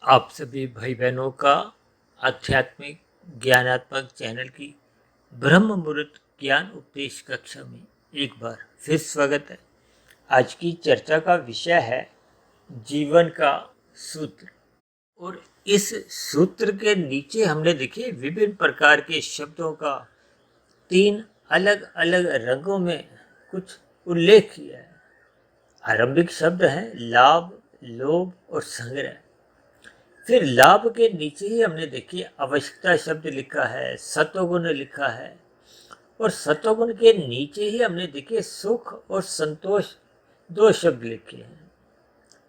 आप सभी भाई बहनों का आध्यात्मिक ज्ञानात्मक चैनल की ब्रह्म मुहूर्त ज्ञान उपदेश कक्षा में एक बार फिर स्वागत है। आज की चर्चा का विषय है जीवन का सूत्र। और इस सूत्र के नीचे हमने देखे विभिन्न प्रकार के शब्दों का तीन अलग अलग रंगों में कुछ उल्लेख किया है। आरंभिक शब्द हैं लाभ, लोभ और संग्रह। फिर लाभ के नीचे ही हमने देखिए आवश्यकता शब्द लिखा है, सत्वगुण लिखा है, और सत्वगुण के नीचे ही हमने देखिए सुख और संतोष दो शब्द लिखे हैं।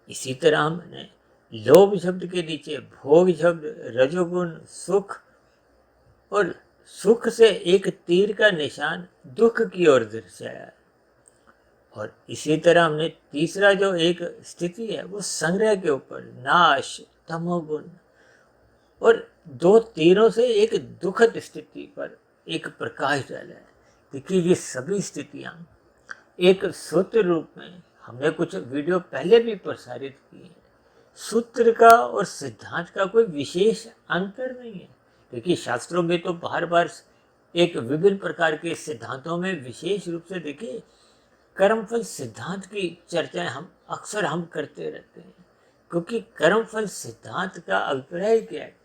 इसी तरह हमने लोभ शब्द के नीचे भोग शब्द, रजोगुण, सुख, और सुख से एक तीर का निशान दुख की ओर दर्शाया। और इसी तरह हमने तीसरा जो एक स्थिति है वो संग्रह के ऊपर नाश, तमोगुण, और दो तीरों से एक दुखद स्थिति पर एक प्रकाश डाला है। देखिए ये सभी स्थितियां एक सूत्र रूप में हमने कुछ वीडियो पहले भी प्रसारित किए हैं। सूत्र का और सिद्धांत का कोई विशेष अंतर नहीं है, क्योंकि शास्त्रों में तो बार बार एक विभिन्न प्रकार के सिद्धांतों में विशेष रूप से देखिए कर्मफल सिद्धांत की चर्चाएं हम करते रहते हैं। क्योंकि कर्मफल सिद्धांत का अभिप्राय क्या है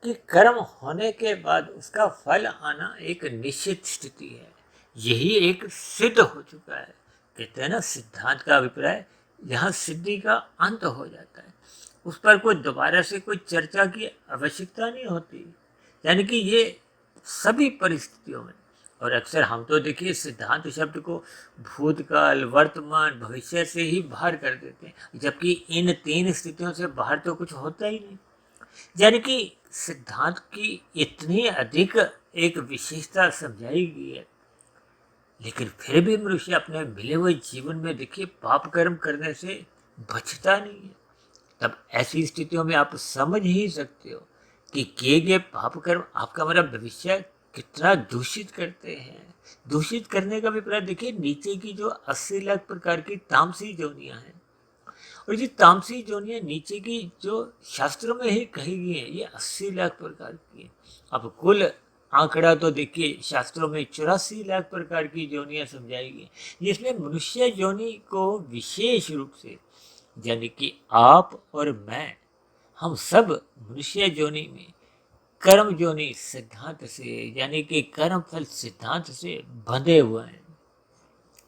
कि कर्म होने के बाद उसका फल आना एक निश्चित स्थिति है। यही एक सिद्ध हो चुका है। कहते हैं ना, सिद्धांत का अभिप्राय यहाँ सिद्धि का अंत हो जाता है, उस पर कोई दोबारा से कोई चर्चा की आवश्यकता नहीं होती। यानी कि ये सभी परिस्थितियों में, और अक्सर हम तो देखिए सिद्धांत शब्द को भूतकाल, वर्तमान, भविष्य से ही बाहर कर देते हैं, जबकि इन तीन स्थितियों से बाहर तो कुछ होता ही नहीं। यानी कि सिद्धांत की इतनी अधिक एक विशेषता समझाई गई है, लेकिन फिर भी मनुष्य अपने मिले हुए जीवन में देखिए पाप कर्म करने से बचता नहीं है। तब ऐसी स्थितियों में आप समझ ही सकते हो कि किए गए पाप कर्म आपका मेरा भविष्य कितना दूषित करते हैं। दूषित करने का भी प्रयास देखिए, नीचे की जो 80 लाख प्रकार की तामसी जोनियां हैं, और ये तामसी जोनियां नीचे की जो शास्त्रों में ही कही गई है, ये 80 लाख प्रकार की है। अब कुल आंकड़ा तो देखिए शास्त्रों में 84 लाख प्रकार की जोनियां समझाई गई, जिसमें मनुष्य जोनि को विशेष रूप से, यानी कि आप और मैं, हम सब मनुष्य जोनि में कर्म जोनि सिद्धांत से, यानी कि कर्म फल सिद्धांत से बंधे हुए हैं।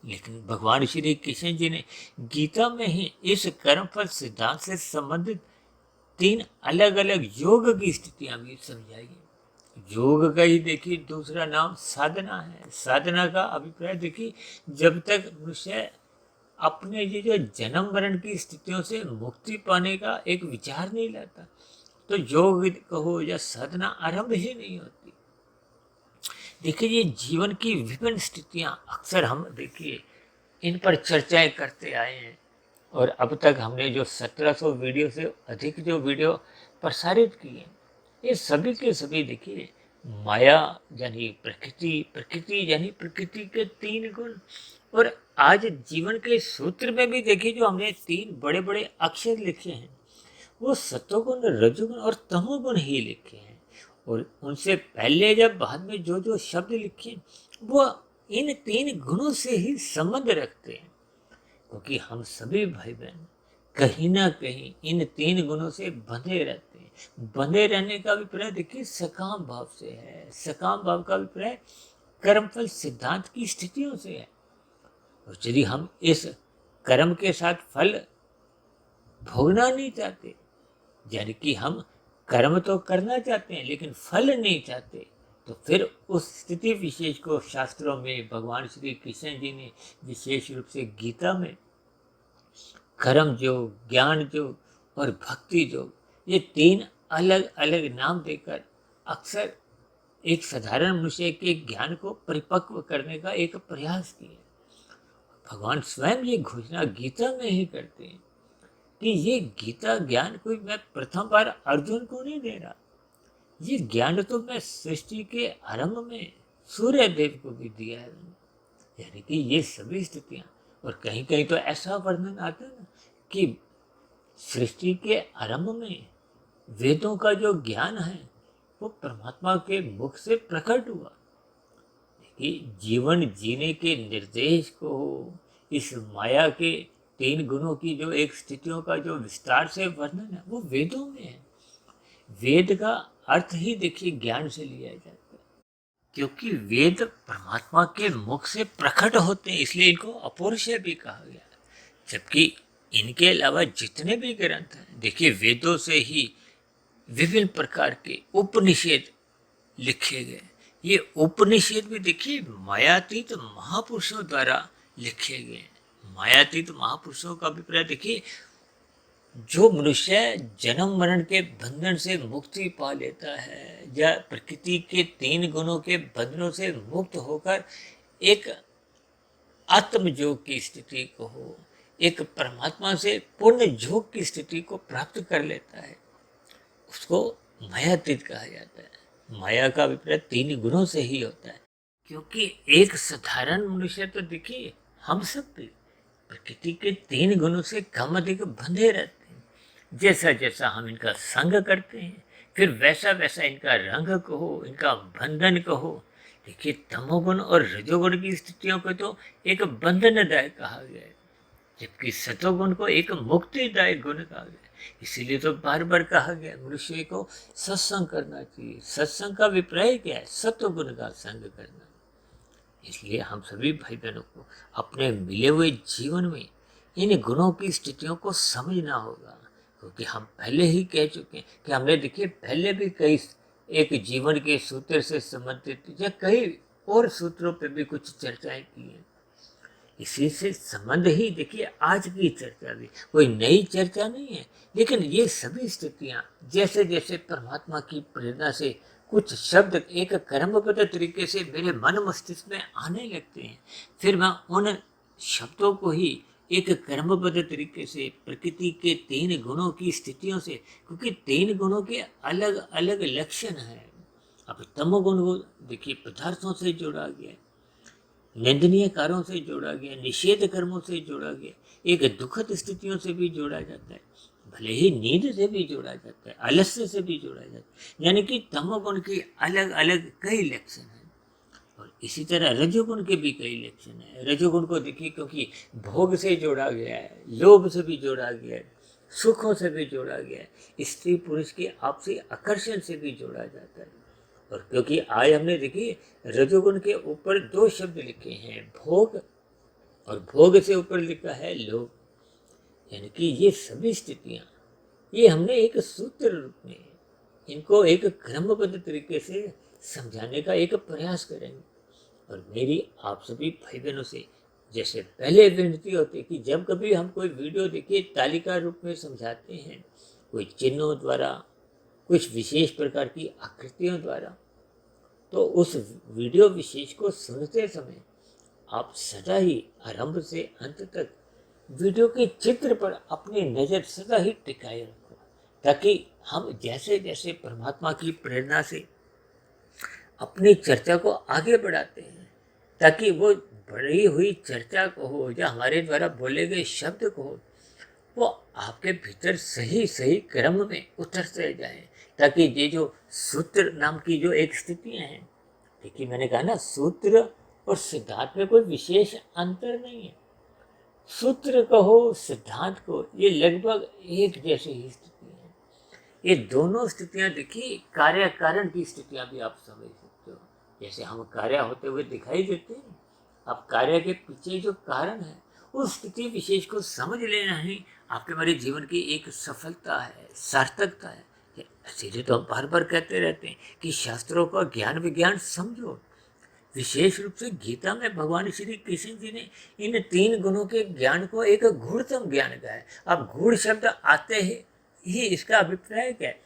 लेकिन भगवान श्री कृष्ण जी ने गीता में ही इस कर्मफल सिद्धांत से संबंधित तीन अलग अलग योग की स्थितियां भी समझाई है। योग का ही देखिए दूसरा नाम साधना है। साधना का अभिप्राय देखिए, जब तक मनुष्य अपने ये जो जन्म मरण की स्थितियों से मुक्ति पाने का एक विचार नहीं लाता, तो योग कहो या साधना आरंभ ही नहीं होती। देखिए ये जीवन की विभिन्न स्थितियां अक्सर हम देखिए इन पर चर्चाएं करते आए हैं, और अब तक हमने जो 1700 वीडियो से अधिक जो वीडियो प्रसारित किए, ये सभी के सभी देखिए माया यानी प्रकृति, प्रकृति यानी प्रकृति के तीन गुण, और आज जीवन के सूत्र में भी देखिए जो हमने तीन बड़े बड़े अक्षर लिखे हैं, वो सत्वगुण, रजोगुण और तमोगुण ही लिखे हैं। और उनसे पहले जब बाद में जो जो शब्द लिखे वो इन तीन गुणों से ही संबंध रखते हैं, क्योंकि हम सभी भाई बहन कहीं ना कहीं इन तीन गुणों से बंधे रहते हैं। बंधे रहने का अभिप्राय देखिए सकाम भाव से है। सकाम भाव का अभिप्राय कर्मफल सिद्धांत की स्थितियों से है। और यदि हम इस कर्म के साथ फल भोगना नहीं चाहते, यानी कि हम कर्म तो करना चाहते हैं लेकिन फल नहीं चाहते, तो फिर उस स्थिति विशेष को शास्त्रों में भगवान श्री कृष्ण जी ने विशेष रूप से गीता में कर्म योग, ज्ञान योग और भक्ति योग, ये तीन अलग अलग नाम देकर अक्सर एक साधारण मनुष्य के ज्ञान को परिपक्व करने का एक प्रयास किया। भगवान स्वयं ये घोषणा गीता में ही करते हैं कि ये गीता ज्ञान कोई मैं प्रथम बार अर्जुन को नहीं दे रहा, ये ज्ञान तो मैं सृष्टि के आरंभ में सूर्य देव को भी दिया है। यानी कि ये सभी स्थितियां, और कहीं कहीं तो ऐसा वर्णन आता है ना कि सृष्टि के आरंभ में वेदों का जो ज्ञान है वो परमात्मा के मुख से प्रकट हुआ कि जीवन जीने के निर्देश को हो, इस माया के 3 गुणों की जो एक स्थितियों का जो विस्तार से वर्णन है वो वेदों में है। वेद का अर्थ ही देखिए ज्ञान से लिया जाता है, क्योंकि वेद परमात्मा के मुख से प्रकट होते हैं, इसलिए इनको अपौरुषेय भी कहा गया है। जबकि इनके अलावा जितने भी ग्रंथ हैं, देखिए वेदों से ही विभिन्न प्रकार के उपनिषद लिखे गए। ये उपनिषद भी देखिए मायातीत महापुरुषों द्वारा लिखे गए। मायातीत महापुरुषों का अभिप्राय देखिए, जो मनुष्य जन्म मरण के बंधन से मुक्ति पा लेता है या प्रकृति के 3 गुणों के बंधनों से मुक्त होकर एक आत्मयोग की स्थिति को हो, एक परमात्मा से पूर्ण योग की स्थिति को प्राप्त कर लेता है, उसको मायातीत कहा जाता है। माया का अभिप्राय 3 गुणों से ही होता है, क्योंकि एक साधारण मनुष्य तो देखिए हम सब भी प्रकृति के 3 गुणों से कम अधिक बंधे रहते हैं। जैसा जैसा हम इनका संग करते हैं, फिर वैसा वैसा इनका रंग कहो, इनका बंधन कहो। देखिए तमोगुण और रजोगुण की स्थितियों को तो एक बंधनदायक कहा गया है, जबकि सतोगुण को एक मुक्तिदायक गुण कहा गया। इसीलिए तो बार बार कहा गया मनुष्य को सत्संग करना चाहिए। सत्संग का अभिप्राय क्या है? सत्वगुण का संग करना। इसलिए हम सभी भाई बहनों को अपने मिले हुए जीवन में इन गुणों की स्थितियों को समझना होगा, क्योंकि हम पहले ही कह चुके हैं कि हमने देखिए पहले भी कई एक जीवन के सूत्र से संबंधित या कई और सूत्रों पर भी कुछ चर्चाएं की हैं। इसी से संबंध ही देखिए आज की चर्चा भी कोई नई चर्चा नहीं है, लेकिन ये सभी स्थितियां जैसे जैसे परमात्मा की प्रेरणा से कुछ शब्द एक कर्मबद्ध तरीके से मेरे मन मस्तिष्क में आने लगते हैं, फिर मैं उन शब्दों को ही एक कर्मबद्ध तरीके से प्रकृति के 3 गुणों की स्थितियों से, क्योंकि 3 गुणों के अलग अलग लक्षण हैं। अब तमोगुण को देखिए पदार्थों से जोड़ा गया, निंदनीय कार्यों से जोड़ा गया, निषेध कर्मों से जोड़ा गया, एक दुखद स्थितियों से भी जोड़ा जाता है, भले ही नींद से भी जोड़ा जाता है, आलस्य से भी जोड़ा जाता है। यानी कि तमोगुण के अलग अलग कई लक्षण हैं, और इसी तरह रजोगुण के भी कई लक्षण हैं। रजोगुण को देखिए क्योंकि भोग से जोड़ा गया है, लोभ से भी जोड़ा गया है, सुखों से भी जोड़ा गया है, स्त्री पुरुष के आपसी आकर्षण से भी जोड़ा जाता है। और क्योंकि आज हमने देखिए रजोगुण के ऊपर 2 शब्द लिखे हैं, भोग, और भोग से ऊपर लिखा है लोभ। यानी कि ये सभी स्थितियां ये हमने एक सूत्र रूप में इनको एक क्रमबद्ध तरीके से समझाने का एक प्रयास करेंगे। और मेरी आप सभी भाई बहनों से जैसे पहले विनती होती है कि जब कभी हम कोई वीडियो देखिए तालिका रूप में समझाते हैं, कोई चिन्हों द्वारा, कुछ विशेष प्रकार की आकृतियों द्वारा, तो उस वीडियो विशेष को सुनते समय आप सदा ही आरंभ से अंत तक वीडियो के चित्र पर अपनी नज़र सदा ही टिकाए रखो, ताकि हम जैसे जैसे परमात्मा की प्रेरणा से अपनी चर्चा को आगे बढ़ाते हैं, ताकि वो बढ़ी हुई चर्चा को हो या हमारे द्वारा बोले गए शब्द को हो, वो आपके भीतर सही सही क्रम में उतरते जाएं, ताकि ये जो सूत्र नाम की जो एक स्थितियां हैं, देखिए मैंने कहा ना सूत्र और सिद्धांत में कोई विशेष अंतर नहीं है। सूत्र कहो सिद्धांत को ये लगभग एक जैसी ही स्थिति है। ये दोनों स्थितियां देखिए कार्य कारण की स्थितियां भी आप समझ सकते हो। जैसे हम कार्य होते हुए दिखाई देते हैं, अब कार्य के पीछे जो कारण है उस स्थिति विशेष को समझ लेना ही आपके हमारे जीवन की एक सफलता है, सार्थकता है। इसीलिए तो हम बार बार कहते रहते हैं कि शास्त्रों का ज्ञान विज्ञान समझो। विशेष रूप से गीता में भगवान श्री कृष्ण जी ने इन 3 गुणों के ज्ञान को एक गूढ़तम ज्ञान कहा है। अब गूढ़ शब्द आते ही इसका अभिप्राय क्या है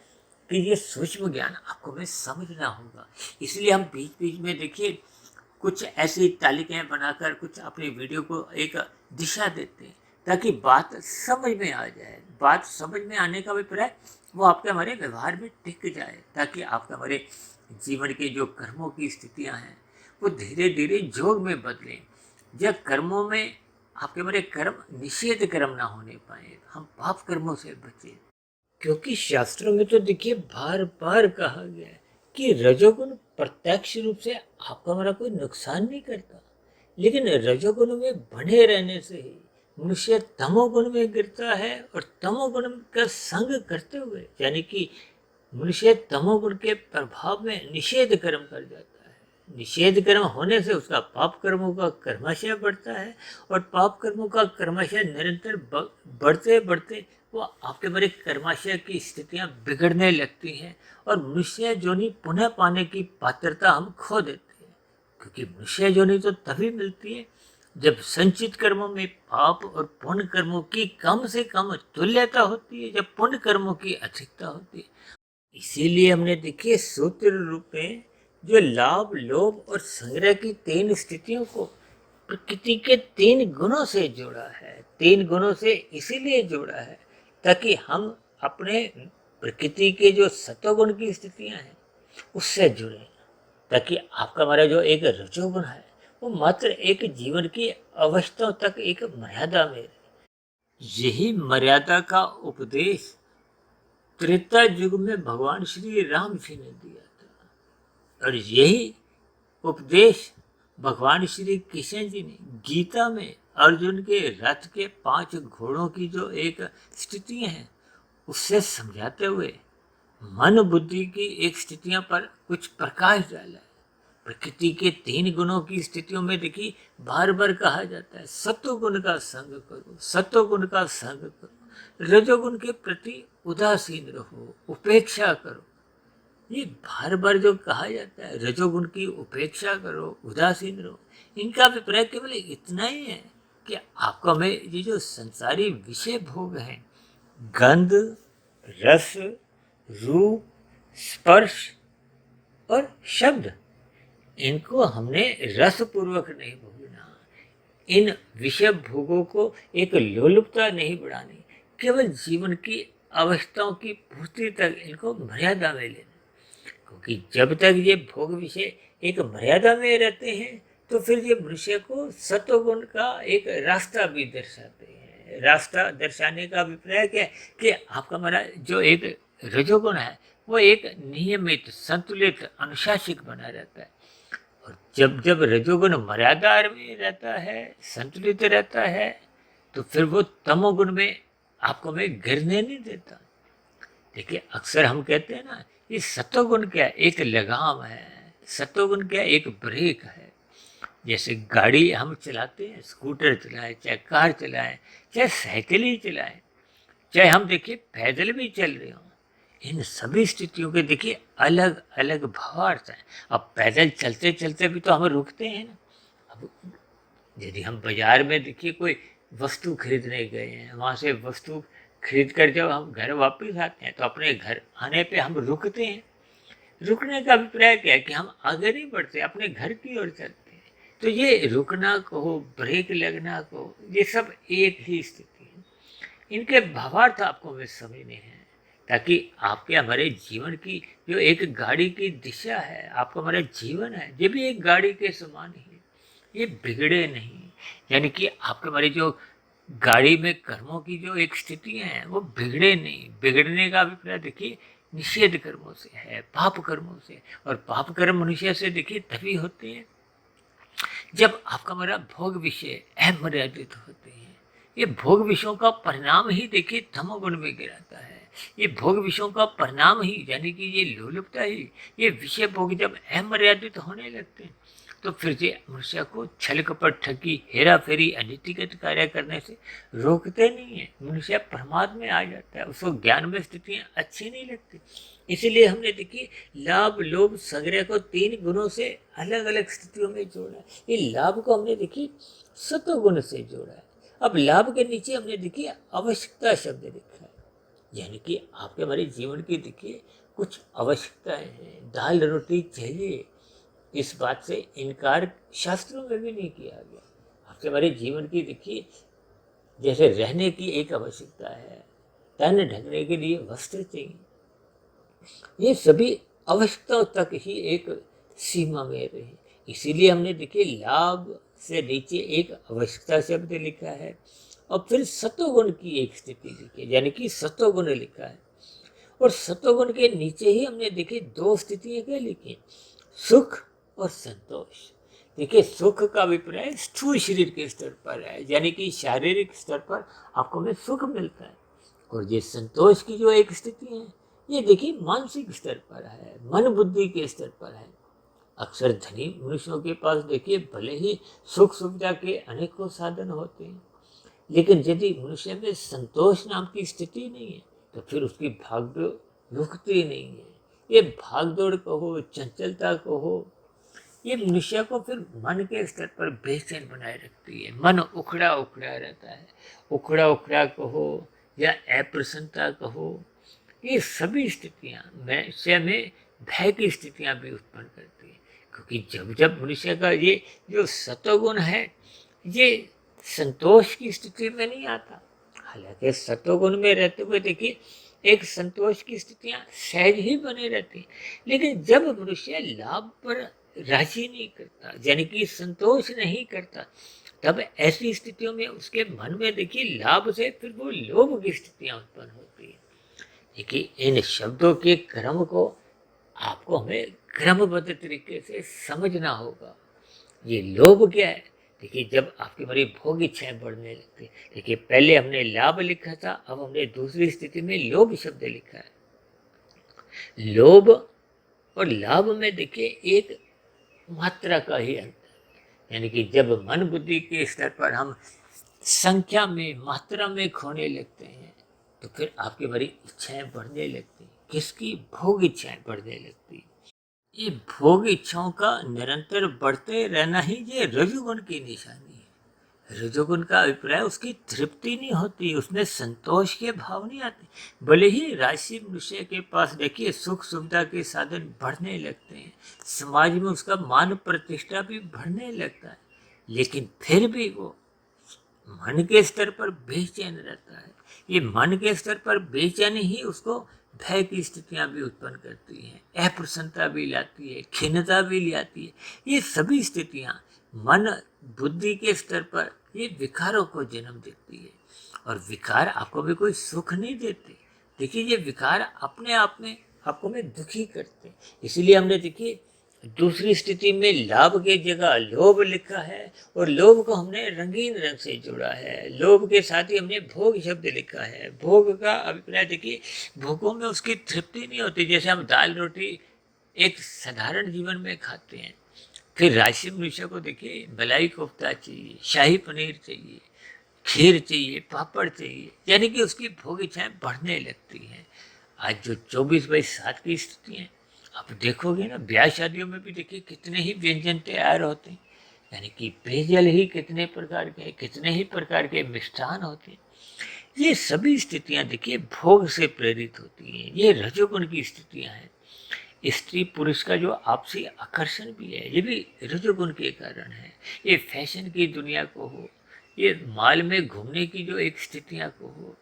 कि ये सूक्ष्म ज्ञान आपको में समझना होगा। इसलिए हम बीच बीच में देखिए कुछ ऐसी तालिकाएं बनाकर कुछ अपनी वीडियो को एक दिशा देते हैं, ताकि बात समझ में आ जाए। बात समझ में आने का अभिप्राय वो आपके हमारे व्यवहार में टिक जाए, ताकि आपके हमारे जीवन के जो कर्मों की स्थितियां हैं वो धीरे धीरे योग में बदलें। जब कर्मों में आपके हमारे कर्म निषेध कर्म ना होने पाए, हम पाप कर्मों से बचें। क्योंकि शास्त्रों में तो देखिए बार बार कहा गया है कि रजोगुण प्रत्यक्ष रूप से आपका हमारा कोई नुकसान नहीं करता, लेकिन रजोगुण में बने रहने से ही मनुष्य तमोगुण में गिरता है, और तमोगुण का संग करते हुए यानी कि मनुष्य तमोगुण के प्रभाव में निषेध कर्म कर जाता है। निषेध कर्म होने से उसका पाप कर्मों का कर्मशय बढ़ता है, और पाप कर्मों का कर्मशय निरंतर बढ़ते बढ़ते वो आपके बड़े कर्माशय की स्थितियां बिगड़ने लगती हैं, और मनुष्य जोनि पुनः पाने की पात्रता हम खो देते हैं। क्योंकि मनुष्य जोनि तो तभी मिलती है जब संचित कर्मों में पाप और पुण्य कर्मों की कम से कम तुल्यता होती है, जब पुण्य कर्मों की अधिकता होती है। इसीलिए हमने देखिए सूत्र रूप में जो लाभ, लोभ और संग्रह की तीन स्थितियों को प्रकृति के तीन गुणों से जोड़ा है। तीन गुणों से इसीलिए जोड़ा है ताकि हम अपने प्रकृति के जो सत्वगुण की स्थितियां हैं उससे जुड़े, ताकि आपका हमारा जो एक रजोगुण है वो मात्र एक जीवन की अवस्थाओं तक एक मर्यादा में रहे। यही मर्यादा का उपदेश त्रेता युग में भगवान श्री राम जी ने दिया था, और यही उपदेश भगवान श्री कृष्ण जी ने गीता में अर्जुन के रथ के 5 घोड़ों की जो एक स्थितियां हैं उससे समझाते हुए मन बुद्धि की एक स्थितियों पर कुछ प्रकाश डाला है। प्रकृति के तीन गुणों की स्थितियों में देखिए बार बार कहा जाता है सत्व गुण का संग करो, सत्व गुण का संग करो, रजोगुण के प्रति उदासीन रहो, उपेक्षा करो। ये बार बार जो कहा जाता है रजोगुण की उपेक्षा करो, उदासीन रहो, इनका अभिप्राय केवल इतना ही है कि आपको में ये जो संसारी विषय भोग हैं, गंध, रस, रूप, स्पर्श और शब्द, इनको हमने रस पूर्वक नहीं भोगना। इन विषय भोगों को एक लोलुपता नहीं बढ़ानी, केवल जीवन की अवस्थाओं की पूर्ति तक इनको मर्यादा में लेना। क्योंकि जब तक ये भोग विषय एक मर्यादा में रहते हैं तो फिर ये मनुष्य को सत्वगुण का एक रास्ता भी दर्शाते हैं। रास्ता दर्शाने का अभिप्राय क्या है कि आपका हमारा जो एक रजोगुण है वो एक नियमित, संतुलित, अनुशासित बना रहता है। और जब जब रजोगुण मर्यादा में रहता है, संतुलित रहता है, तो फिर वो तमोगुण में आपको में गिरने नहीं देता। देखिए अक्सर हम कहते हैं ना ये सत्वगुण क्या है, एक लगाम है। सत्वगुण क्या है, एक ब्रेक है। जैसे गाड़ी हम चलाते हैं, स्कूटर चलाएं, चाहे कार चलाएं, चाहे साइकिल ही चलाएं, चाहे हम देखिए पैदल भी चल रहे हों, इन सभी स्थितियों के देखिए अलग अलग भावार्थ हैं। अब पैदल चलते चलते भी तो हम रुकते हैं ना। अब यदि हम बाजार में देखिए कोई वस्तु खरीदने गए हैं, वहाँ से वस्तु खरीद कर जब हम घर वापस आते हैं तो अपने घर आने पे हम रुकते हैं। रुकने का अभिप्राय क्या है कि हम आगे नहीं बढ़ते, अपने घर की ओर चलते हैं। तो ये रुकना कहो, ब्रेक लगना कहो, ये सब एक ही स्थिति है। इनके भावार्थ आपको हमें समझने हैं ताकि आपके हमारे जीवन की जो एक गाड़ी की दिशा है, आपका हमारा जीवन है, ये भी एक गाड़ी के समान ही है, ये बिगड़े नहीं। यानी कि आपके हमारी जो गाड़ी में कर्मों की जो एक स्थितियां हैं वो बिगड़े नहीं। बिगड़ने का अभिप्राय देखिए निषेध कर्मों से है, पाप कर्मों से। और पाप कर्म मनुष्य से देखिए तभी होते हैं जब आपका हमारा भोग विषय अमर्यादित होते हैं। ये भोग विषयों का परिणाम ही देखिए तमोगुण में गिराता है। ये भोग विषयों का परिणाम ही यानी कि ये लोलुपता ही, ये विषय भोग जब अमर्यादित होने लगते हैं तो फिर ये मनुष्य को छल कपट, ठगी, हेरा फेरी, अनीतिगत कार्य करने से रोकते नहीं है। मनुष्य प्रमाद में आ जाता है, उसको ज्ञान में स्थितियाँ अच्छी नहीं लगती। इसीलिए हमने देखिए लाभ, लोभ, संग्रह को 3 गुणों से अलग अलग स्थितियों में जोड़ा है। ये लाभ को हमने देखिए सत्व गुण से जोड़ा है। अब लाभ के नीचे हमने देखिए आवश्यकता शब्द लिखा है, यानी कि आपके हमारे जीवन की देखिए कुछ आवश्यकताएं हैं। दाल रोटी चाहिए, इस बात से इनकार शास्त्रों में भी नहीं किया गया। आपके हमारे जीवन की देखिए जैसे रहने की एक आवश्यकता है, तन ढकने के लिए वस्त्र चाहिए, ये सभी आवश्यकताओं तक ही एक सीमा में रहे। इसीलिए हमने देखिए लाभ से नीचे एक आवश्यकता शब्द लिखा है, और फिर सत्वगुण की एक स्थिति लिखी है, यानी कि सत्वगुण लिखा है। और सतोगुण के नीचे ही हमने देखिए दो स्थितियां क्या लिखी, सुख और संतोष। देखिए सुख का अभिप्राय स्थूल शरीर के स्तर पर है, यानी कि शारीरिक स्तर पर आपको में सुख मिलता है। और ये संतोष की जो एक स्थिति है, ये देखिए मानसिक स्तर पर है, मन बुद्धि के स्तर पर है। अक्सर धनी मनुष्यों के पास देखिए भले ही सुख सुविधा के अनेकों साधन होते हैं, लेकिन यदि मनुष्य में संतोष नाम की स्थिति नहीं है तो फिर उसकी भागदौड़ रुकती नहीं है। ये भागदौड़ कहो, चंचलता कहो, ये मनुष्य को फिर मन के स्तर पर बेचैन बनाए रखती है। मन उखड़ा उखड़ा रहता है, उखड़ा उखड़ा कहो या अप्रसन्नता कहो, ये सभी स्थितियाँ मनुष्य में भय की स्थितियाँ भी उत्पन्न करती है। क्योंकि जब जब मनुष्य का ये जो सतोगुण है, ये संतोष की स्थिति में नहीं आता। हालांकि सतोगुण में रहते हुए देखिए एक संतोष की स्थितियाँ सहज ही बने रहती, लेकिन जब मनुष्य लाभ पर राजी नहीं करता, यानी कि संतोष नहीं करता, तब ऐसी स्थितियों में उसके मन में देखिए लाभ से फिर वो लोभ की स्थितियाँ उत्पन्न होती है। देखिए इन शब्दों के क्रम को आपको हमें क्रमबद्ध तरीके से समझना होगा। ये लोभ क्या है? देखिए जब आपकी हमारी भोग इच्छाएं बढ़ने लगती है, देखिए पहले हमने लाभ लिखा था, अब हमने दूसरी स्थिति में लोभ शब्द लिखा है। लोभ और लाभ में देखिए एक मात्रा का ही अंतर, यानी कि जब मन बुद्धि के स्तर पर हम संख्या में मात्रा में खोने लगते हैं तो फिर आपकी हमारी इच्छाएं बढ़ने लगती हैं। किसकी? भोग इच्छाएं बढ़ने लगती। ये भोग इच्छाओं का निरंतर बढ़ते रहना ही ये रजोगुण की निशानी है। रजोगुण का अभिप्राय उसकी तृप्ति नहीं होती, उसमें संतोष के भाव नहीं आते। भले ही राशि मनुष्य के पास देखिए सुख सुविधा के साधन बढ़ने लगते हैं, समाज में उसका मान प्रतिष्ठा भी बढ़ने लगता है, लेकिन फिर भी वो मन के स्तर पर बेचैन रहता है। ये मन के स्तर पर बेचैनी ही उसको भय की स्थितियां भी उत्पन्न करती हैं, अप्रसन्नता भी लाती है, खिन्नता भी लाती है। ये सभी स्थितियां मन बुद्धि के स्तर पर ये विकारों को जन्म देती है, और विकार आपको भी कोई सुख नहीं देते। देखिए ये विकार अपने आप में आपको में दुखी करते हैं। इसीलिए हमने देखिए दूसरी स्थिति में लाभ की जगह लोभ लिखा है, और लोभ को हमने रंगीन रंग से जोड़ा है। लोभ के साथ ही हमने भोग शब्द लिखा है। भोग का अभिप्राय देखिए भोगों में उसकी तृप्ति नहीं होती। जैसे हम दाल रोटी एक साधारण जीवन में खाते हैं, फिर राशि मनुष्य को देखिए मलाई कोफ्ता चाहिए, शाही पनीर चाहिए, खीर चाहिए, पापड़ चाहिए, यानी कि उसकी भोग इच्छाएं बढ़ने लगती हैं। आज जो 24/7 की स्थिति है, आप देखोगे ना, ब्याह शादियों में भी देखिए कितने ही व्यंजन तैयार होते हैं, यानी कि पेयजल ही कितने प्रकार के, कितने ही प्रकार के मिष्ठान होते हैं। ये सभी स्थितियां देखिए भोग से प्रेरित होती हैं। ये रजोगुण की स्थितियां हैं। स्त्री पुरुष का जो आपसी आकर्षण भी है, ये भी रजोगुण के कारण है। ये फैशन की दुनिया को हो, ये माल में घूमने की जो एक स्थितियां को हो,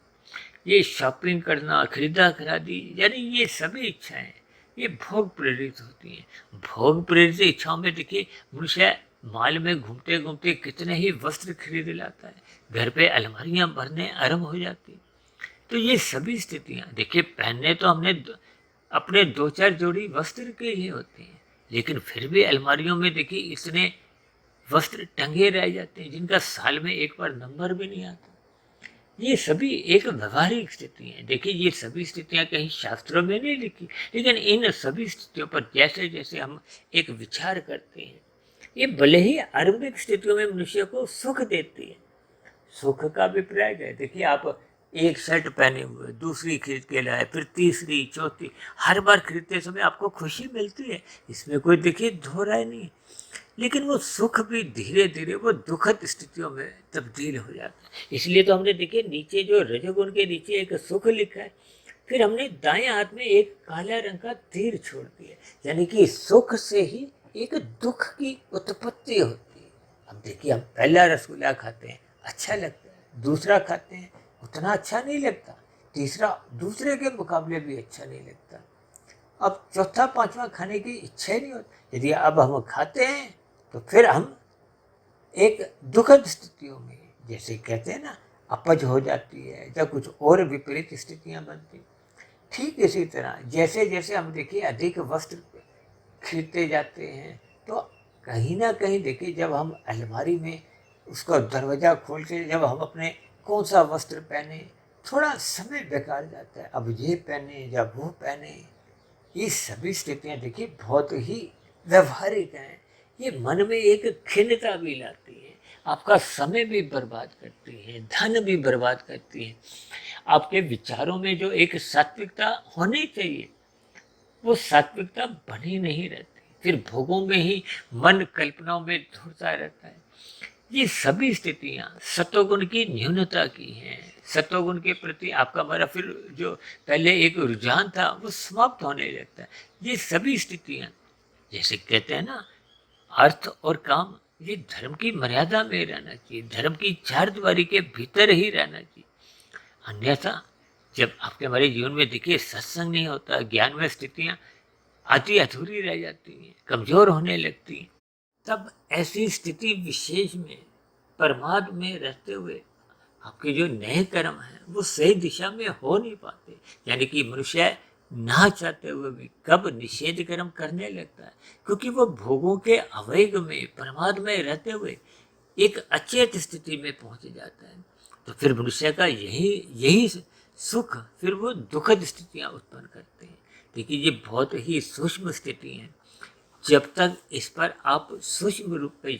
ये शॉपिंग करना, खरीदा खरीदी, यानी ये सभी इच्छाएं ये भोग प्रेरित होती हैं। भोग प्रेरित इच्छाओं में देखिए मनुष्य माल में घूमते घूमते कितने ही वस्त्र खरीद लाता है, घर पे अलमारियां भरने आरंभ हो जाती। तो ये सभी स्थितियां देखिए, पहनने तो हमने अपने 2-4 जोड़ी वस्त्र के ही होते हैं, लेकिन फिर भी अलमारियों में देखिए इतने वस्त्र टंगे रह जाते हैं जिनका साल में एक बार नंबर भी नहीं आता। ये सभी एक व्यवहारिक स्थिति है। देखिए ये सभी स्थितियां कहीं शास्त्रों में नहीं लिखी, लेकिन इन सभी स्थितियों पर जैसे जैसे हम एक विचार करते हैं, ये भले ही आरंभिक स्थितियों में मनुष्य को सुख देती है। सुख का अभिप्राय है, देखिए आप एक शर्ट पहने हुए, दूसरी खरीद के लाए, फिर तीसरी, चौथी, हर बार खरीदते समय आपको खुशी मिलती है, इसमें कोई देखिए दो राय नहीं। लेकिन वो सुख भी धीरे धीरे वो दुखद स्थितियों में तब्दील हो जाता है। इसलिए तो हमने देखिए नीचे जो रजोगुण के नीचे एक सुख लिखा है, फिर हमने दाएं हाथ में एक काला रंग का तीर छोड़ दिया, यानी कि सुख से ही एक दुख की उत्पत्ति होती है। अब देखिए हम पहला रसगुल्ला खाते हैं, अच्छा लगता है, दूसरा खाते हैं, उतना अच्छा नहीं लगता, तीसरा दूसरे के मुकाबले भी अच्छा नहीं लगता, अब चौथा पांचवा खाने की इच्छा ही नहीं होती। यदि अब हम खाते हैं तो फिर हम एक दुखद स्थितियों में, जैसे कहते हैं ना, अपच हो जाती है, या कुछ और विपरीत स्थितियां बनती, ठीक इसी तरह जैसे जैसे हम देखिए अधिक वस्त्र खरीदते जाते हैं, तो कहीं ना कहीं देखिए जब हम अलमारी में उसका दरवाज़ा खोल के जब हम अपने कौन सा वस्त्र पहने, थोड़ा समय बेकार जाता है, अब ये पहने या वो पहने। ये सभी स्थितियाँ देखिए बहुत ही व्यवहारिक हैं। ये मन में एक खिन्नता भी लाती है, आपका समय भी बर्बाद करती है, धन भी बर्बाद करती है। आपके विचारों में जो एक सात्विकता होनी चाहिए, वो सात्विकता बनी नहीं रहती, फिर भोगों में ही मन कल्पनाओं में धुरता रहता है। ये सभी स्थितियाँ सतोगुण की न्यूनता की हैं। सतोगुण के प्रति आपका हमारा फिर जो पहले एक रुझान था वो समाप्त होने लगता है। ये सभी स्थितियाँ, जैसे कहते हैं ना, अर्थ और काम ये धर्म की मर्यादा में रहना चाहिए, धर्म की चार दीवारी के भीतर ही रहना चाहिए। अन्यथा जब आपके हमारे जीवन में देखिए सत्संग नहीं होता, ज्ञान में स्थितियाँ आधी अधूरी रह जाती हैं, कमजोर होने लगती हैं, तब ऐसी स्थिति विशेष में परमात्म में रहते हुए आपके जो नए कर्म हैं वो सही दिशा में हो नहीं पाते। यानी कि मनुष्य ना चाहते हुए भी कब निषेध कर्म करने लगता है, क्योंकि वो भोगों के अवेग में परमात्मा में रहते हुए एक अचेत स्थिति में पहुंच जाता है। तो फिर मनुष्य का यही यही सुख फिर वो दुखद स्थितियां उत्पन्न करते हैं। देखिए ये बहुत ही सूक्ष्म स्थिति है। जब तक इस पर आप सूक्ष्म रूप में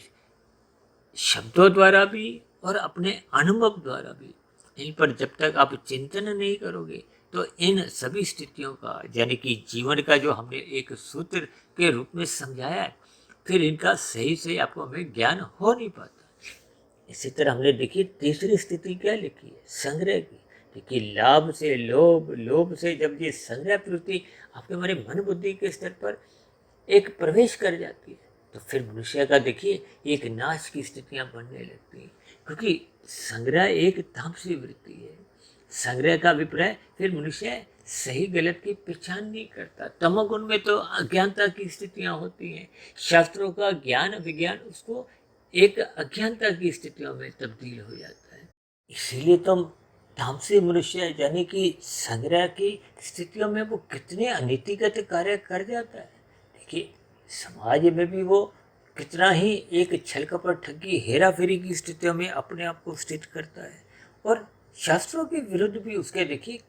शब्दों द्वारा भी और अपने अनुभव द्वारा भी इन पर जब तक आप चिंतन नहीं करोगे, तो इन सभी स्थितियों का यानी कि जीवन का जो हमने एक सूत्र के रूप में समझाया है, फिर इनका सही से आपको हमें ज्ञान हो नहीं पाता। इसी तरह हमने देखी तीसरी स्थिति क्या लिखी है, संग्रह की। देखिए लाभ से लोभ, लोभ से जब ये संग्रह प्रवृत्ति आपके हमारे मन बुद्धि के स्तर पर एक प्रवेश कर जाती है, तो फिर मनुष्य का देखिए एक नाश की स्थितियां बनने लगती हैं, क्योंकि संग्रह एक तामसी वृत्ति है। संग्रह का अभिप्राय फिर मनुष्य सही गलत की पहचान नहीं करता। तमोगुण में तो अज्ञानता की स्थितियां होती हैं, शास्त्रों का ज्ञान विज्ञान उसको एक अज्ञानता की स्थितियों में तब्दील हो जाता है। इसीलिए तो तामसी मनुष्य यानी कि संग्रह की स्थितियों में वो कितने अनीतिगत कार्य कर जाता है। देखिए समाज में भी वो कितना ही एक छल कपट ठगी हेरा फेरी की स्थितियों में अपने आप को स्थित करता है, और शास्त्रों के विरुद्ध भी उसके देखिए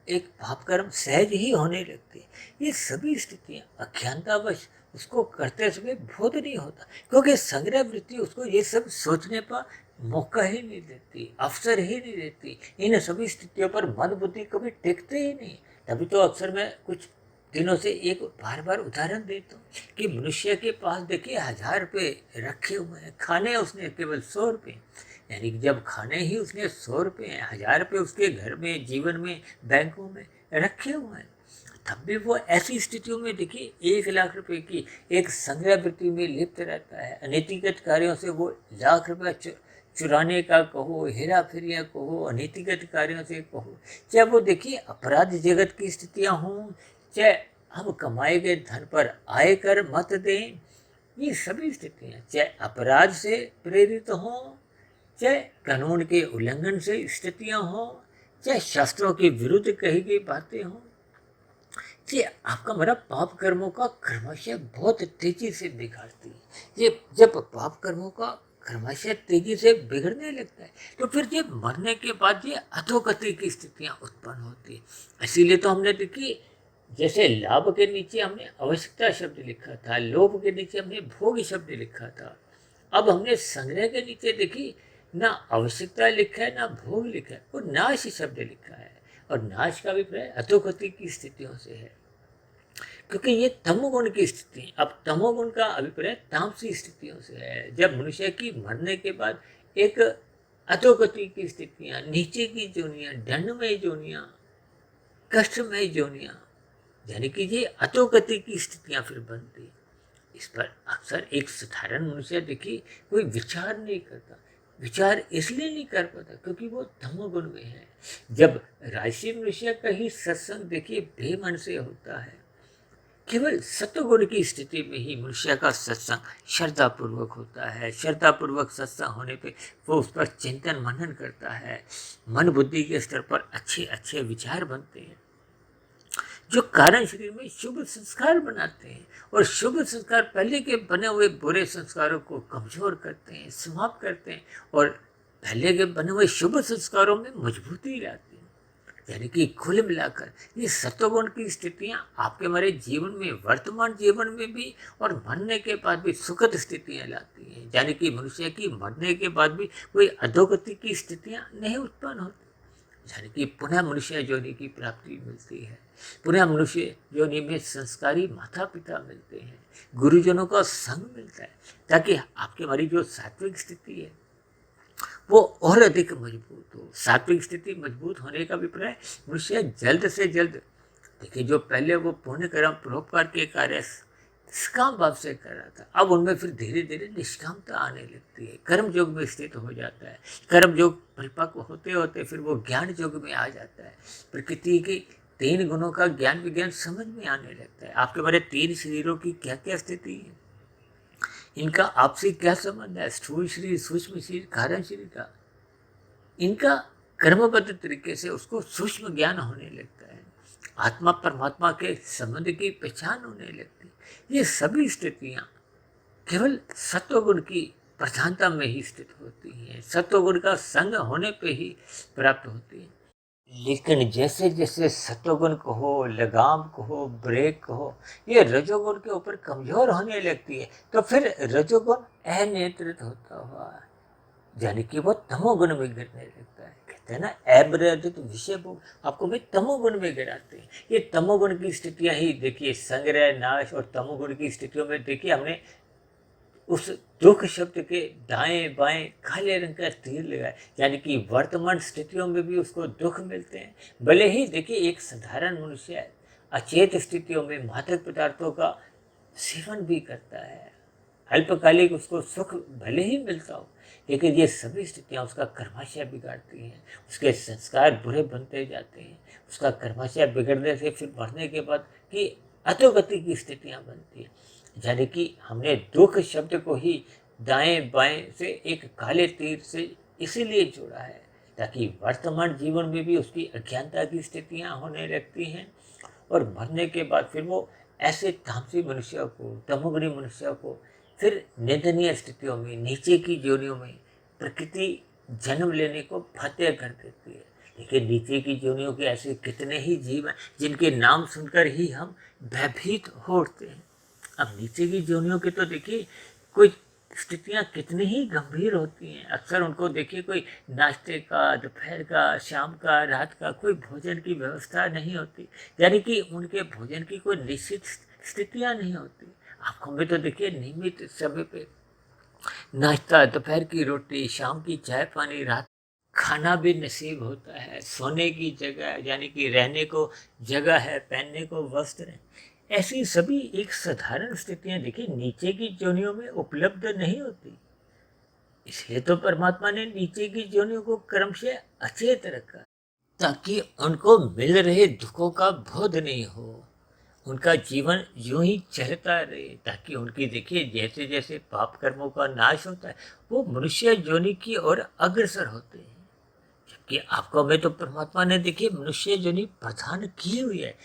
एक पाप कर्म सहज ही होने लगते हैं। ये सभी स्थितियाँ अज्ञानतावश उसको करते समय बोध नहीं होता, क्योंकि संग्रह वृत्ति उसको ये सब सोचने पर मौका ही नहीं देती, अवसर ही नहीं देती। इन सभी स्थितियों पर मन बुद्धि कभी टिकते ही नहीं। तभी तो अक्सर मैं कुछ दिनों से एक बार बार उदाहरण देता हूँ कि मनुष्य के पास देखिए 1000 रुपये रखे हुए हैं, खाने उसने केवल 100 रुपये, यानी कि जब खाने ही उसने 100 रुपये हैं, 1000 रुपये उसके घर में जीवन में बैंकों में रखे हुए हैं, तब भी वो ऐसी स्थितियों में देखिए 1 लाख रुपए की एक संग्रह वृत्ति में लिप्त रहता है। अनैतिकत कार्यों से वो लाख रुपया चुराने का कहो, हेरा फेरियाँ कहो, अनैतिकत कार्यों से कहो, चाहे वो देखिए अपराध जगत की स्थितियाँ हों, चाहे हम कमाए गए धन पर आयकर मत दें, ये सभी स्थितियाँ चाहे अपराध से प्रेरित हों, चाहे कानून के उल्लंघन से स्थितियाँ हों, चाहे शास्त्रों के विरुद्ध कही गई बातें हों, ये आपका हमारा पाप कर्मों का क्रमशः बहुत तेजी से बिगाड़ती है। ये जब पाप कर्मों का क्रमशः तेजी से बिगड़ने लगता है, तो फिर ये मरने के बाद ये अधोगति की स्थितियां उत्पन्न होती है। इसीलिए तो हमने देखी, जैसे लाभ के नीचे हमने आवश्यकता शब्द लिखा था, लोभ के नीचे हमने भोग शब्द लिखा था, अब हमने संग्रह के नीचे देखी ना आवश्यकता लिखा है ना भोग लिखा है, वो नाश शब्द लिखा है। और नाश का अभिप्राय अधोगति की स्थितियों से है, क्योंकि ये तमोगुण की स्थिति है। अब तमोगुण का अभिप्राय तामसी स्थितियों से है, जब मनुष्य की मरने के बाद एक अधोगति की स्थितियां, नीचे की जोनियां, दंडमय जोनियां, कष्टमय जोनियां, यानी कि ये अधोगति की स्थितियां फिर बनती है। इस पर अक्सर एक साधारण मनुष्य देखिए कोई विचार नहीं करता। विचार इसलिए नहीं कर पाता क्योंकि वो तमोगुण में है। जब राशि मनुष्य का ही सत्संग देखिए बेमन से होता है, केवल सत्वगुण की स्थिति में ही मनुष्य का सत्संग श्रद्धापूर्वक होता है। श्रद्धापूर्वक सत्संग होने पे वो उस पर चिंतन मनन करता है, मन बुद्धि के स्तर पर अच्छे अच्छे विचार बनते हैं। जो कारण शरीर में शुभ संस्कार बनाते हैं और शुभ संस्कार पहले के बने हुए बुरे संस्कारों को कमजोर करते हैं, समाप्त करते हैं और पहले के बने हुए शुभ संस्कारों में मजबूती लाते हैं। यानी कि कुल मिलाकर ये सत्वगुण की स्थितियां आपके हमारे जीवन में, वर्तमान जीवन में भी और मरने के बाद भी सुखद स्थितियां लाती हैं। यानी कि मनुष्य की मरने के बाद भी कोई अधोगति की स्थितियां नहीं उत्पन्न होती। यानी कि पुनः मनुष्य योनि की प्राप्ति मिलती है, पुनः मनुष्य योनि में संस्कारी माता पिता मिलते हैं, गुरुजनों का संग मिलता है, ताकि आपके हमारी जो सात्विक स्थिति है वो और अधिक मजबूत हो। सात्विक स्थिति मजबूत होने का अभिप्राय मनुष्य जल्द से जल्द, देखिए जो पहले वो पुण्य कर्म परोपकार के कार्य निष्काम भाव से कर रहा था, अब उनमें फिर धीरे धीरे निष्कामता आने लगती है, कर्म योग में स्थित हो जाता है। कर्म योग परिपक्व होते होते फिर वो ज्ञान योग में आ जाता है। प्रकृति के 3 गुणों का ज्ञान विज्ञान समझ में आने लगता है। आपके हमारे 3 शरीरों की क्या क्या स्थिति है, इनका आपसी क्या संबंध है, स्थूल शरीर, सूक्ष्म शरीर, कारण शरीर का, इनका कर्मबद्ध तरीके से उसको सूक्ष्म ज्ञान होने लगता है। आत्मा परमात्मा के संबंध की पहचान होने लगती है। ये सभी स्थितियां केवल सत्वगुण की प्रधानता में ही स्थित होती हैं, सत्वगुण का संग होने पे ही प्राप्त होती है। लेकिन जैसे जैसे सत्वगुण को हो, लगाम को हो, ब्रेक को हो, ये रजोगुण के ऊपर कमजोर होने लगती है, तो फिर रजोगुण अनियंत्रित होता हुआ यानी कि वो तमोगुण में गिरने लगता है। कहते हैं ना, अविरजित विषय भोग आपको भी तमोगुण में गिराते हैं। ये तमोगुण की स्थितियां ही देखिए, संग्रह, नाश और तमोगुण की स्थितियों में देखिए हमने उस दुख शब्द के दाएं बाएं काले रंग का तीर लगाया, यानी कि वर्तमान स्थितियों में भी उसको दुख मिलते हैं। भले ही देखिए एक साधारण मनुष्य अचेत स्थितियों में मादक पदार्थों का सेवन भी करता है, अल्पकालिक उसको सुख भले ही मिलता हो, लेकिन ये सभी स्थितियाँ उसका कर्माशय बिगाड़ती हैं, उसके संस्कार बुरे बनते जाते हैं, उसका कर्माशय बिगड़ने से फिर मरने के बाद की अधोगति की स्थितियाँ बनती हैं। यानी कि हमने दुख शब्द को ही दाएं बाएं से एक काले तीर से इसीलिए जोड़ा है, ताकि वर्तमान जीवन में भी उसकी अज्ञानता की स्थितियाँ होने लगती हैं और मरने के बाद फिर वो ऐसे तामसी मनुष्य को, तमोगुणी मनुष्य को फिर निंदनीय स्थितियों में, नीचे की योनियों में प्रकृति जन्म लेने को बाध्य कर देती है। लेकिन नीचे की योनियों के ऐसे कितने ही जीव हैं जिनके नाम सुनकर ही हम भयभीत हो उठते हैं। अब नीचे की योनियों के तो देखिए कोई स्थितियाँ कितनी ही गंभीर होती हैं। अक्सर उनको देखिए कोई नाश्ते का, दोपहर का, शाम का, रात का कोई भोजन की व्यवस्था नहीं होती, यानी कि उनके भोजन की कोई निश्चित स्थितियाँ नहीं होती। आपको में तो देखिए नियमित समय पे नाश्ता, दोपहर की रोटी, शाम की चाय पानी, रात खाना भी नसीब होता है, सोने की जगह यानी कि रहने को जगह है, पहनने को वस्त्र है। ऐसी सभी एक साधारण स्थितियां देखिए नीचे की योनियों में उपलब्ध नहीं होती। इसलिए तो परमात्मा ने नीचे की योनियों को क्रमशः अचेत रखा, ताकि उनको मिल रहे दुखों का बोध नहीं हो, उनका जीवन यूं ही चलता रहे, ताकि उनकी देखिए जैसे जैसे पाप कर्मों का नाश होता है वो मनुष्य योनि की ओर अग्रसर होते हैं। जबकि आपको में तो परमात्मा ने देखिए मनुष्य योनि प्रदान की हुई है।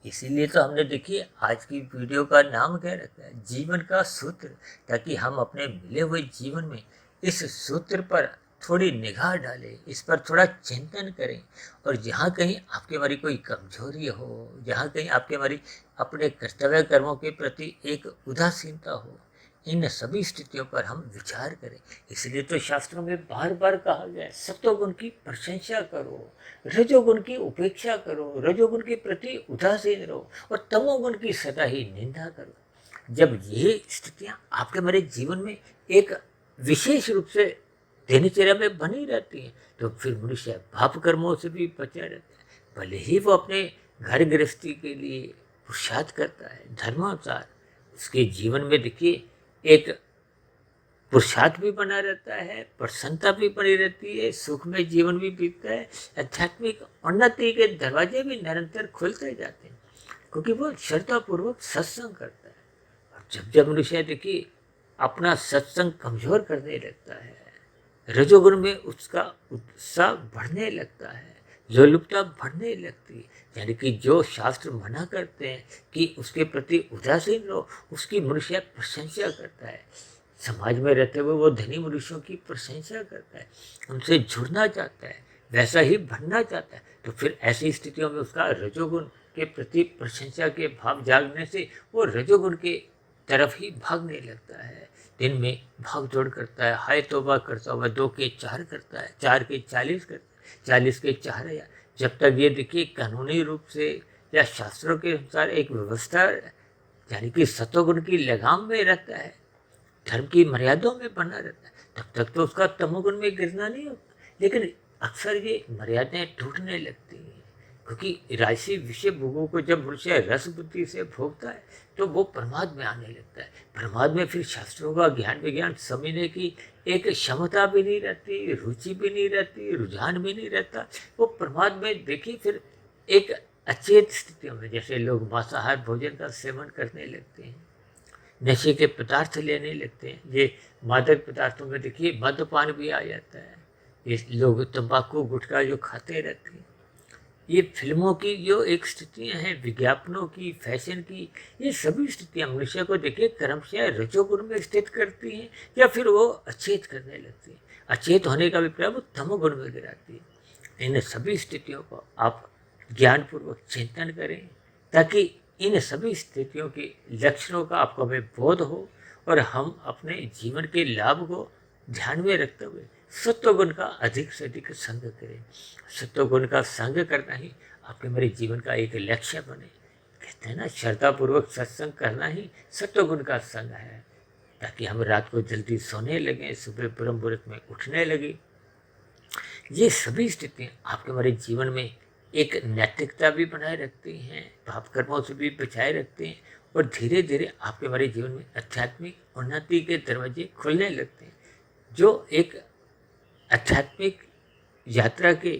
इसीलिए तो हमने देखिए आज की वीडियो का नाम क्या रखा है, जीवन का सूत्र, ताकि हम अपने मिले हुए जीवन में इस सूत्र पर थोड़ी निगाह डालें, इस पर थोड़ा चिंतन करें और जहाँ कहीं आपके हमारी कोई कमजोरी हो, जहाँ कहीं आपके हमारी अपने कर्तव्य कर्मों के प्रति एक उदासीनता हो, इन सभी स्थितियों पर हम विचार करें। इसलिए तो शास्त्रों में बार बार कहा गया है, सत्वगुण की प्रशंसा करो, रजोगुण की उपेक्षा करो, रजोगुण के प्रति उदासीन रहो और तमोगुण की सदा ही निंदा करो। जब ये स्थितियाँ आपके हमारे जीवन में एक विशेष रूप से दिनचर्या में बनी रहती हैं, तो फिर मनुष्य पाप कर्मों से भी बचा रहता है। भले ही वो अपने घर गृहस्थी के लिए पुरुषार्थ करता है धर्मानुसार, उसके जीवन में देखिए एक पुरुषार्थ भी बना रहता है, प्रसन्नता भी बनी रहती है, सुखमय जीवन भी बीतता है, आध्यात्मिक उन्नति के दरवाजे भी निरंतर खुलते जाते हैं, क्योंकि वो श्रद्धापूर्वक सत्संग करता है। और जब जब मनुष्य देखिए अपना सत्संग कमजोर करने लगता है, रजोगुण में उसका उत्साह बढ़ने लगता है, लोलुपता बढ़ने लगती है। यानी कि जो शास्त्र मना करते हैं कि उसके प्रति उदासीन रहो, उसकी मनुष्य प्रशंसा करता है। समाज में रहते हुए वो धनी मनुष्यों की प्रशंसा करता है, उनसे जुड़ना चाहता है, वैसा ही बनना चाहता है। तो फिर ऐसी स्थितियों में उसका रजोगुण के प्रति प्रशंसा के भाव जागने से वो रजोगुण के तरफ ही भागने लगता है। दिन में भाग दौड़ करता है, हाय तौबा करता हुआ 2 के 4 करता है, 4 के 40 करता है, 40 के 4 जब तक ये देखिए कानूनी रूप से या शास्त्रों के अनुसार एक व्यवस्था यानी कि सत्वगुण की लगाम में रहता है, धर्म की मर्यादाओं में बना रहता है, तब तक तो उसका तमोगुण में गिरना नहीं होता। लेकिन अक्सर ये मर्यादाएं टूटने लगती हैं, क्योंकि राशि विषय भोगों को जब मनुष्य रस बुद्धि से भोगता है तो वो प्रमाद में आने लगता है। प्रमाद में फिर शास्त्रों का ज्ञान विज्ञान समझने की एक क्षमता भी नहीं रहती, रुचि भी नहीं रहती, रुझान भी नहीं रहता। वो प्रमाद में देखिए फिर एक अचेत स्थितियों में, जैसे लोग मांसाहार भोजन का सेवन करने लगते हैं, नशे के पदार्थ लेने लगते हैं। ये मादक पदार्थों में देखिए मद्यपान भी आ जाता है। ये लोग तंबाकू गुटखा जो खाते रहते हैं, ये फिल्मों की जो एक स्थितियां हैं, विज्ञापनों की, फैशन की, ये सभी स्थितियां मनुष्य को देखिए क्रमशः रजोगुण में स्थित करती हैं या फिर वो अचेत करने लगती हैं। अचेत होने का अभिप्राय वो तमोगुण में गिराती है। इन सभी स्थितियों को आप ज्ञानपूर्वक चिंतन करें, ताकि इन सभी स्थितियों के लक्षणों का आपको हमें बोध हो और हम अपने जीवन के लाभ को ध्यान में रखते हुए सत्वगुण का अधिक से अधिक संग करें। सत्वगुण का संग करना ही आपके मेरे जीवन का एक लक्ष्य बने। कहते हैं ना, श्रद्धापूर्वक सत्संग करना ही सत्वगुण का संग है, ताकि हम रात को जल्दी सोने लगें, सुबह ब्रह्म मुहूर्त में उठने लगे। ये सभी स्थितियाँ आपके हमारे जीवन में एक नैतिकता भी बनाए रखती हैं, पाप कर्मों से भी बचाए रखते हैं और धीरे धीरे आपके हमारे जीवन में आध्यात्मिक उन्नति के दरवाजे खुलने लगते हैं, जो एक आध्यात्मिक यात्रा के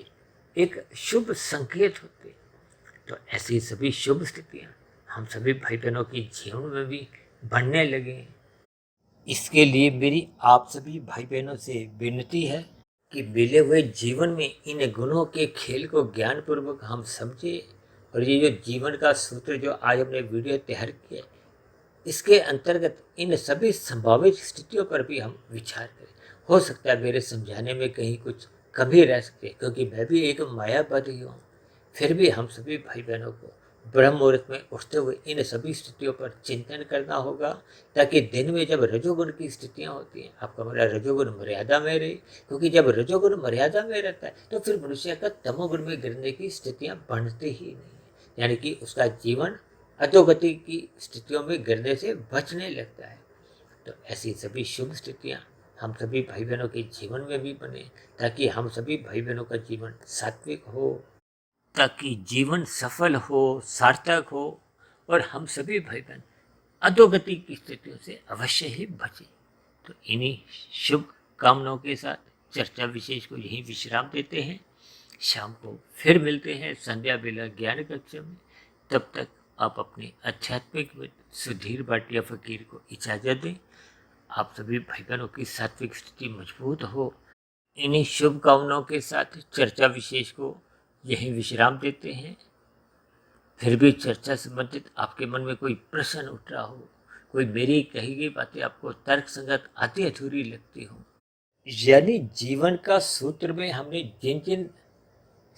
एक शुभ संकेत होते हैं। तो ऐसी सभी शुभ स्थितियाँ हम सभी भाई बहनों के जीवन में भी बढ़ने लगे। इसके लिए मेरी आप सभी भाई बहनों से विनती है कि मिले हुए जीवन में इन गुणों के खेल को ज्ञानपूर्वक हम समझें और ये जो जीवन का सूत्र जो आज हमने वीडियो तैयार किया, इसके अंतर्गत इन सभी संभावित स्थितियों पर भी हम विचार करें। हो सकता है मेरे समझाने में कहीं कुछ कमी रह सकती है, क्योंकि मैं भी एक मायापद ही हूँ। फिर भी हम सभी भाई बहनों को ब्रह्म मुहूर्त में उठते हुए इन सभी स्थितियों पर चिंतन करना होगा, ताकि दिन में जब रजोगुण की स्थितियाँ होती हैं, आपका मेरा रजोगुण मर्यादा में रहे। क्योंकि जब रजोगुण मर्यादा में रहता है तो फिर मनुष्य का तमोगुण में गिरने की स्थितियाँ बनती ही नहीं है, यानी कि उसका जीवन अधोगति की स्थितियों में गिरने से बचने लगता है। तो ऐसी सभी शुभ स्थितियाँ हम सभी भाई बहनों के जीवन में भी बने, ताकि हम सभी भाई बहनों का जीवन सात्विक हो, ताकि जीवन सफल हो, सार्थक हो और हम सभी भाई बहन अधोगति की स्थितियों से अवश्य ही बचें। तो इन्हीं शुभ कामनाओं के साथ चर्चा विशेष को यहीं विश्राम देते हैं। शाम को फिर मिलते हैं संध्या बेला ज्ञान कक्षा में। तब तक आप अपने आध्यात्मिक मित्र सुधीर भाटिया फकीर को इजाज़त दें। आप सभी भाई बहनों की सात्विक स्थिति मजबूत हो। इन्हीं शुभ कामनाओं के साथ चर्चा विशेष को यही विश्राम देते हैं। फिर भी चर्चा संबंधित आपके मन में कोई प्रश्न उठ रहा हो, कोई मेरी कही गई बातें आपको तर्क संगत आधी अधूरी लगती हो, यानी जीवन का सूत्र में हमने जिन जिन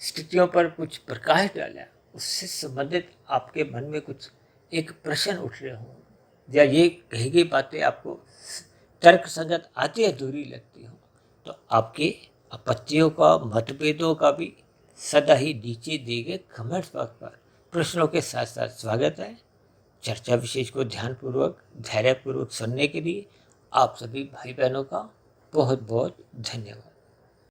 स्थितियों पर कुछ प्रकाश डाला, उससे संबंधित आपके मन में कुछ एक प्रश्न उठ रहे हो, या ये कही गई बातें आपको तर्क संगत आधी अधूरी लगती हो, तो आपके आपत्तियों का, मतभेदों का भी सदा ही नीचे दिए गए कमेंट्स बॉक्स पर प्रश्नों के साथ साथ स्वागत है। चर्चा विशेष को ध्यानपूर्वक, धैर्यपूर्वक सुनने के लिए आप सभी भाई बहनों का बहुत बहुत धन्यवाद।